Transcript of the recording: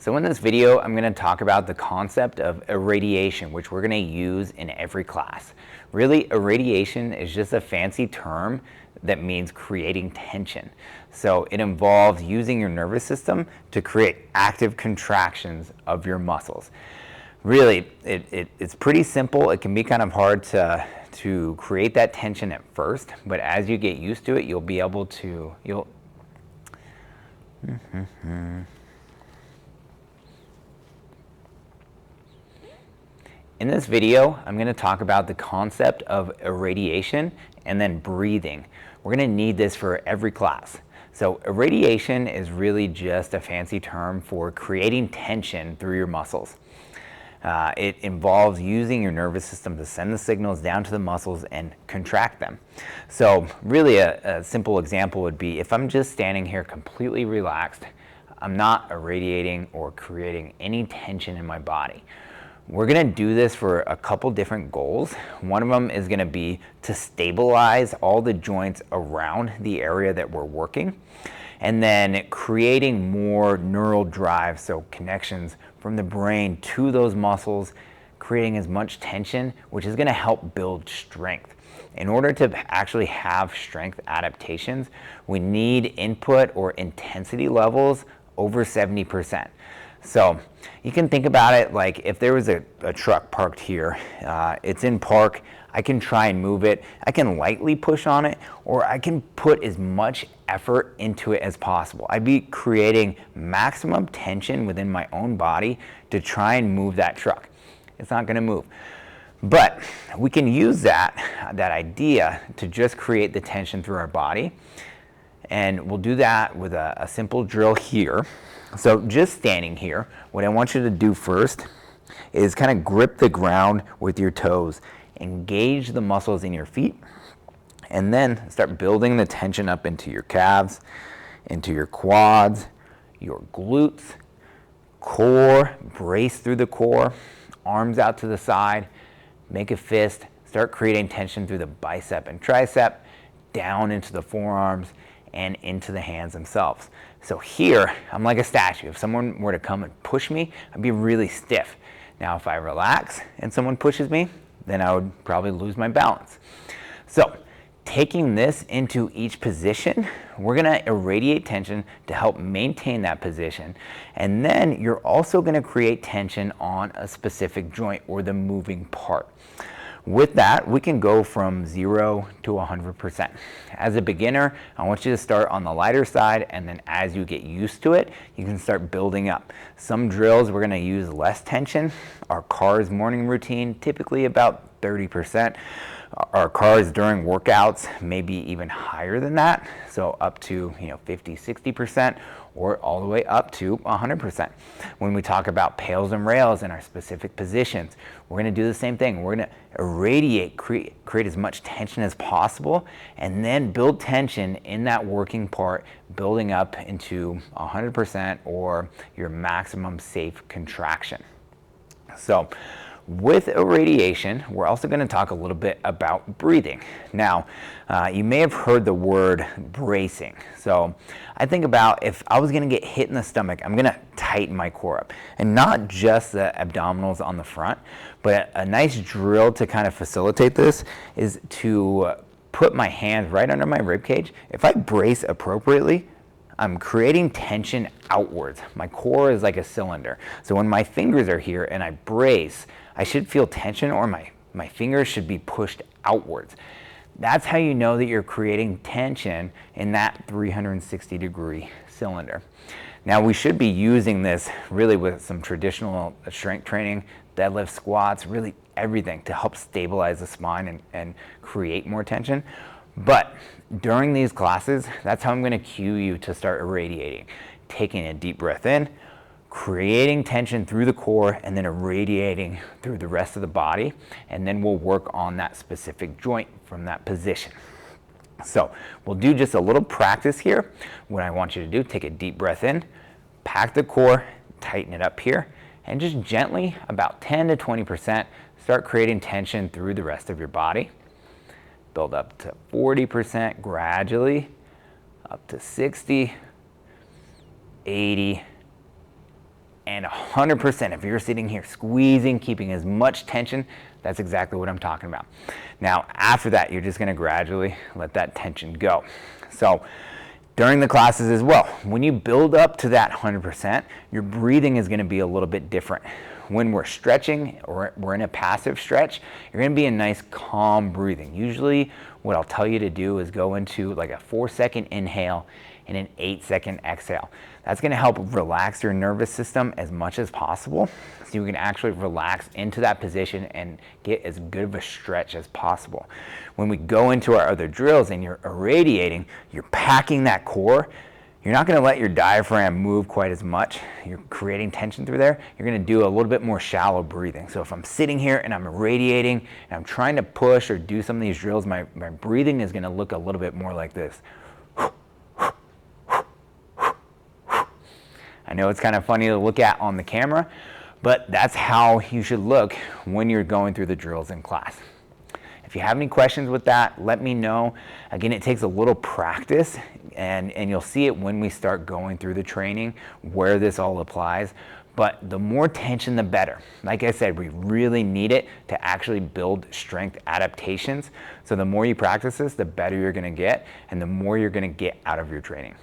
So in this video, I'm going to talk about the concept of irradiation, which we're going to use in every class. Really, irradiation is just a fancy term that means creating tension. So it involves using your nervous system to create active contractions of your muscles. Really, it's pretty simple. It can be kind of hard to create that tension at first, but as you get used to it, you'll be able to, In this video, I'm going to talk about the concept of irradiation and then breathing. We're going to need this for every class. So irradiation is really just a fancy term for creating tension through your muscles. It involves using your nervous system to send the signals down to the muscles and contract them. So really a simple example would be if I'm just standing here completely relaxed, I'm not irradiating or creating any tension in my body. We're going to do this for a couple different goals. One of them is going to be to stabilize all the joints around the area that we're working, and then creating more neural drive, so connections from the brain to those muscles, creating as much tension, which is going to help build strength. In order to actually have strength adaptations, we need input or intensity levels over 70%. So you can think about it like if there was a truck parked here, it's in park, I can try and move it, I can lightly push on it, or I can put as much effort into it as possible. I'd be creating maximum tension within my own body to try and move that truck. It's not going to move. But we can use that idea to just create the tension through our body. And we'll do that with a simple drill here. So just standing here, what I want you to do first is kind of grip the ground with your toes, engage the muscles in your feet, and then start building the tension up into your calves, into your quads, your glutes, core, brace through the core, arms out to the side, make a fist, start creating tension through the bicep and tricep, down into the forearms, and into the hands themselves. So here, I'm like a statue. If someone were to come and push me, I'd be really stiff. Now, if I relax and someone pushes me, then I would probably lose my balance. So, taking this into each position, we're gonna irradiate tension to help maintain that position. And then you're also gonna create tension on a specific joint or the moving part. With that, we can go from 0 to 100%. As a beginner, I want you to start on the lighter side, and then as you get used to it, you can start building up. Some drills, we're gonna use less tension. Our cars morning routine, typically about 30%. Our cars during workouts, maybe even higher than that. So up to 50, 60%, or all the way up to 100%. When we talk about pails and rails in our specific positions, we're gonna do the same thing. We're gonna irradiate, create as much tension as possible, and then build tension in that working part, building up into 100% or your maximum safe contraction. So, with irradiation, we're also going to talk a little bit about breathing. Now, you may have heard the word bracing. So I think about if I was going to get hit in the stomach, I'm going to tighten my core up. And not just the abdominals on the front, but a nice drill to kind of facilitate this is to put my hands right under my rib cage. If I brace appropriately, I'm creating tension outwards. My core is like a cylinder. So when my fingers are here and I brace, I should feel tension, or my fingers should be pushed outwards. That's how you know that you're creating tension in that 360-degree cylinder. Now, we should be using this really with some traditional strength training, deadlift, squats, really everything to help stabilize the spine and create more tension. But during these classes, that's how I'm going to cue you to start irradiating. Taking a deep breath in, creating tension through the core, and then irradiating through the rest of the body. And then we'll work on that specific joint from that position. So we'll do just a little practice here. What I want you to do, take a deep breath in, pack the core, tighten it up here, and just gently, about 10 to 20%, start creating tension through the rest of your body. Build up to 40% gradually, up to 60, 80, and 100%. If you're sitting here squeezing, keeping as much tension, that's exactly what I'm talking about. Now, after that, you're just gonna gradually let that tension go. So during the classes as well, when you build up to that 100%, your breathing is gonna be a little bit different. When we're stretching or we're in a passive stretch, you're gonna be in nice calm breathing. Usually what I'll tell you to do is go into like a 4-second inhale and an 8-second exhale. That's gonna help relax your nervous system as much as possible so you can actually relax into that position and get as good of a stretch as possible. When we go into our other drills and you're irradiating, you're packing that core, you're not gonna let your diaphragm move quite as much. You're creating tension through there. You're gonna do a little bit more shallow breathing. So if I'm sitting here and I'm irradiating and I'm trying to push or do some of these drills, my breathing is gonna look a little bit more like this. I know it's kind of funny to look at on the camera, but that's how you should look when you're going through the drills in class. If you have any questions with that, let me know. Again, it takes a little practice, and you'll see it when we start going through the training where this all applies. But the more tension, the better. Like I said, we really need it to actually build strength adaptations. So the more you practice this, the better you're gonna get, and the more you're gonna get out of your training.